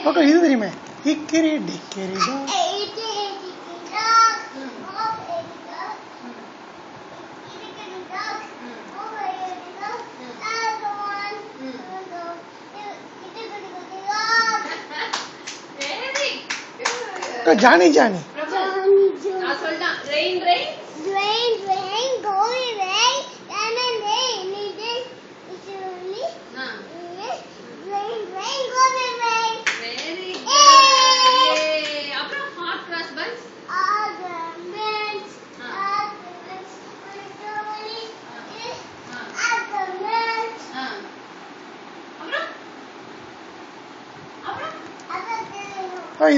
பக்கம் இது தெரியுமே, ஹிக்கிரி டிக்கிரி டாக். ஜானி ஜானி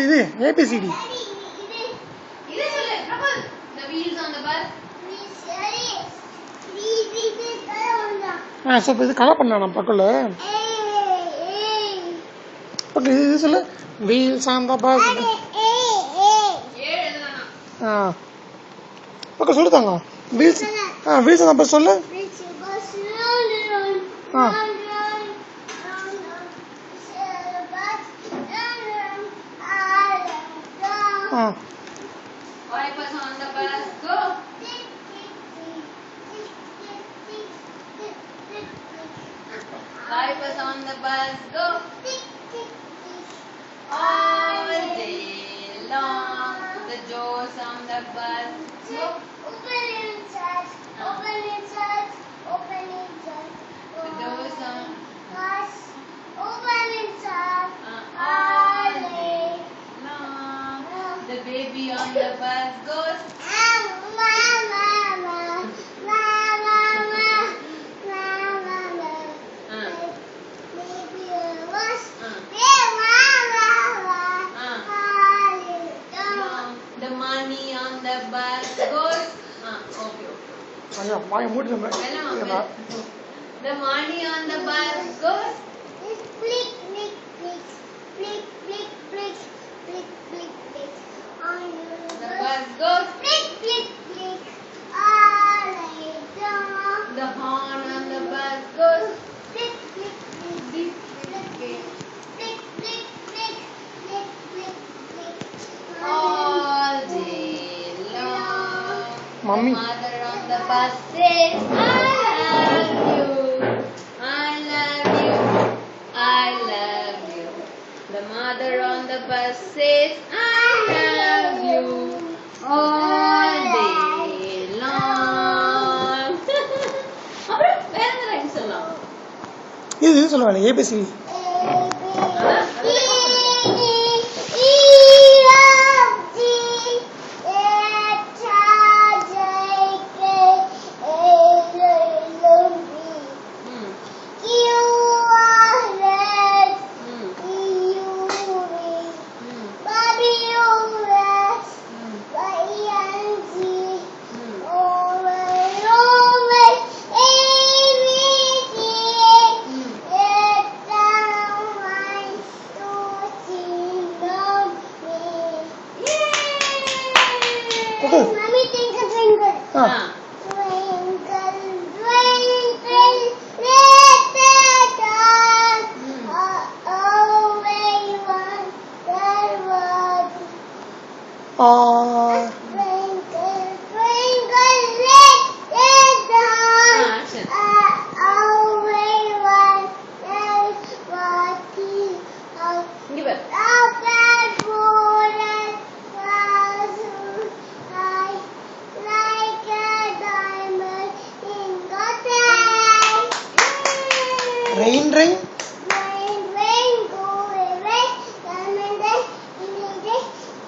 இது ஏபிசிடி. சூப்பர். இது கலர் பண்ணா பக்கம்ல பக்கம் இது சொல்லு, வீல்ஸ் ஆன் த பஸ். பக்கம் சொல்லுதாங்க, wheels wheels on the bus சொல்லு. Wipers on the bus, go. Wipers on the bus, go. All day long, the doors on the bus, go. Open inside, open inside, open inside. The doors on bus, open inside. All day long, the baby on the bus goes. The money on the bus goes. ஐயா வாயை மூடுங்க. The money on the bus goes. Flick, flick, flick, flick, flick, flick, flick, flick, flick. The bus goes. Flick, flick, flick. All night long. The horn on the bus goes. Flick, flick, flick, flick, flick, flick, flick, flick, flick, flick, flick. All day long. Mommy. The mother on the bus says, I love you, I love you, I love you. The mother on the bus says, I love you all day long. அப்புறம் வேற என்ன rhyme சொல்லலாம்? இது சொல்லுவாங்க ABCD. Mommy, twinkle, twinkle. Twinkle, twinkle, little star. Always wonder what. Twinkle, twinkle, little star. Always wonder what is out. இங்க பாரு. Rain, rain. Rain, rain, go away. Come and then,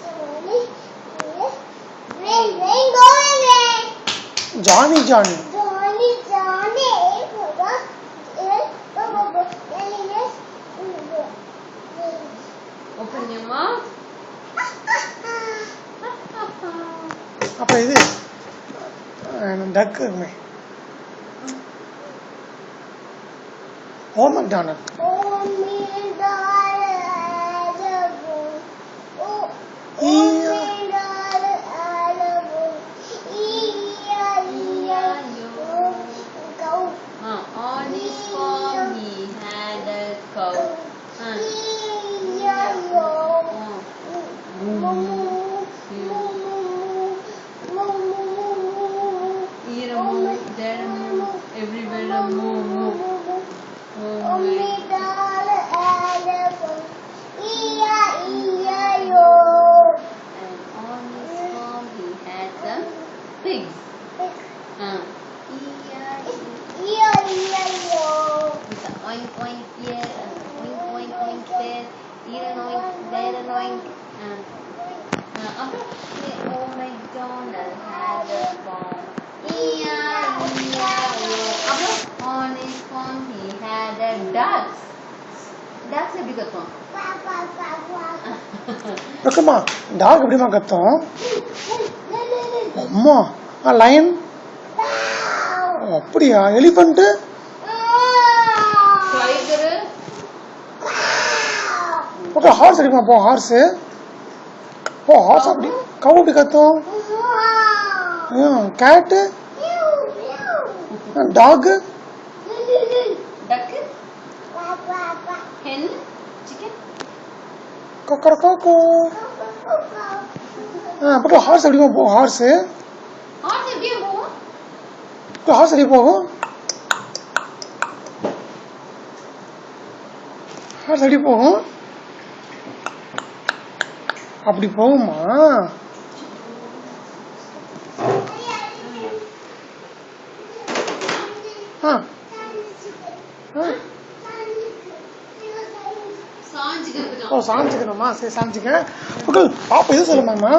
slowly. Rain, rain, go away. Johnny, Johnny. Johnny, Johnny. Open your mouth. அப்புறம் இது duck இருக்குமே, ஓ MacDonald. On his farm he had a cow. Dogs எப்படி கத்தும்? பக்கமா talk எப்படிமா கத்தும்? அம்மா லைன் அப்படியா? Elephant tiger okay. ஹார்ஸ் எப்படிமா போ? ஹார்ஸ் ஹார்ஸ் அப்படி கவு எப்படி கத்தும்? கேட்டு டாக் டக் ஹென் சிக்கன் கொக்கரக்கோ. பக்கம் ஹார்ஸ் எப்படிமா போகும்? ஹார்ஸ் எப்படியே போகும்? ஹார்ஸ் எப்படி போகும்? ஹார்ஸ் எப்படி போகும்? அப்படி போகுமா? ஓ சாஞ்சிக்கணுமா? சரி சாஞ்சிக்க. பாப்பா இது சொல்லுமாம்மா.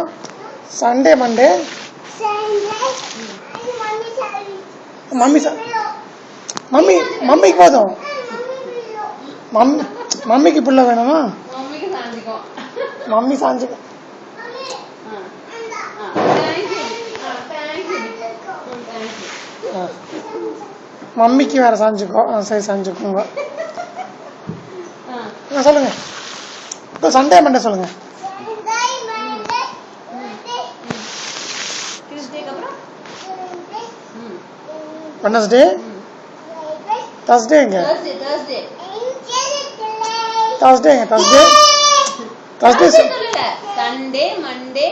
சண்டே மண்டே மம்மி மம்மி மம்மிக்கு போதும். மம்மிக்கு புள்ள வேணுமா? மம்மி சாஞ்சிக்க. மம்மிக்கு வேற சாஞ்சுக்கோ. சரி சாஞ்சுக்கோங்க. சொல்லுங்க. இப்போ சண்டே மண்டே சொல்லுங்க. வெட்னஸ்டே தர்ஸ்டேங்க. தர்ஸ்டேங்க. Thursday Sunday Monday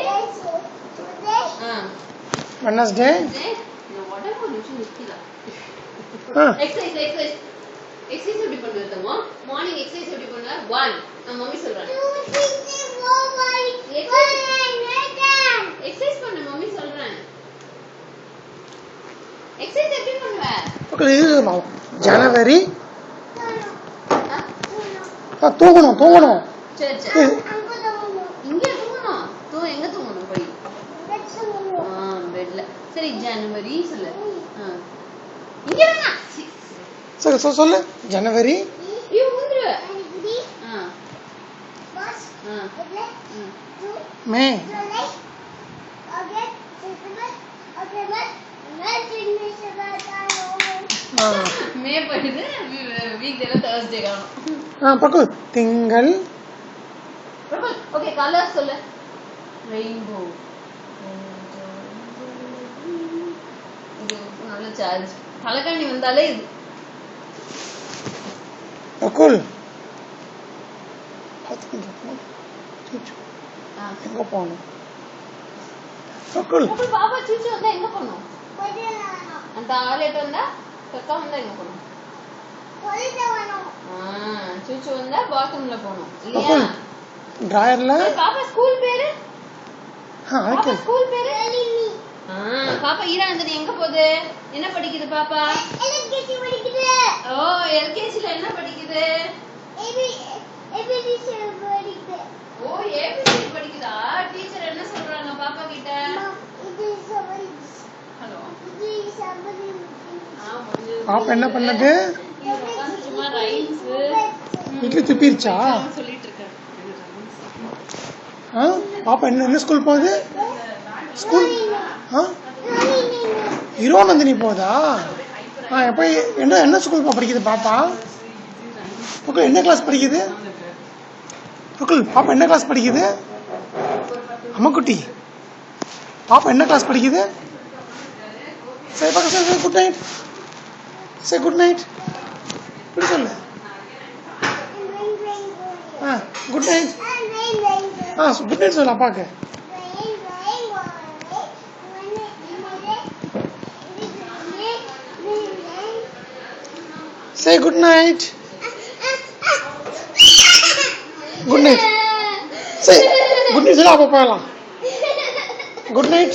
Wednesday. Exercise எப்படி பண்ணுவதமோ மார்னிங் எக்ஸசைஸ் எப்படி பண்ணுவ? 1 நான் மம்மி சொல்றேன். எக்ஸசைஸ் பண்ணு மம்மி சொல்றேன். எக்ஸசைஸ் எப்படி பண்ணுவ? இது ஜனவரி தூங்கணும். சரி சரி இங்க தூங்கணும். எங்க தூங்கணும்? போய் பெட்ல. சரி ஜனவரி சொல்லு. இங்க வேணா. சரி சொல்லு. ஜனவரி மே மே போயிடுது. வீக் டேல தர்ஸ்டே காணும். பக்கு திங்கள். ஓகே கலர் சொல்லு. ரெயின்போ. இது நல்ல சார்ஜ். கலக்காணி வந்தாலே இது பக்குல் எங்க போகணும்? பக்குல் பாப்பா சூச்சு வந்தா எங்க போகணும்? அந்த டாய்லெட் வந்தா கக்கா வந்தா எங்க போகணும்? சூச்சு வந்தா பாத்ரூம்ல போகணும் இல்லையா? டிராயர்ல. பாப்பா ஸ்கூல் பேரு? பாப்பா ஸ்கூல் பேரு? பாப்பா ஈராந்தனி எங்க போகுது? என்ன படிக்குது பாப்பா? எல்கேஜி படிக்குது. ஓ எல்கேஜில என்ன படிக்குது? ஏபிசி படிக்குது. ஓ ஏபிசி படிக்குதா? டீச்சர் என்ன சொல்றாங்க பாப்பா கிட்ட? இது சமரி. ஹலோ இது சமரி. பாப்பா என்ன பண்ணுது? சும்மா ரைம்ஸ் இட்லி துப்பிருச்சா? சொல்லிட்டு இருக்காங்க. பாப்பா என்ன ஸ்கூல் போகுது? ஸ்கூல் ஹீரோநந்தினி போதா? எப்போ என்ன ஸ்கூல் படிக்குது பாப்பா? புக்குள் என்ன கிளாஸ் படிக்குது? புக்குள் பாப்பா என்ன கிளாஸ் படிக்குது? அம்மாக்குட்டி பாப்பா என்ன கிளாஸ் படிக்குது? சரி பாப்பா சரி குட் நைட். சரி குட் நைட். இப்படி சொல்லு. Good night. குட் நைட் சொல்லு அப்பாக்கு. Say good night. Good night. Say good night. Good night.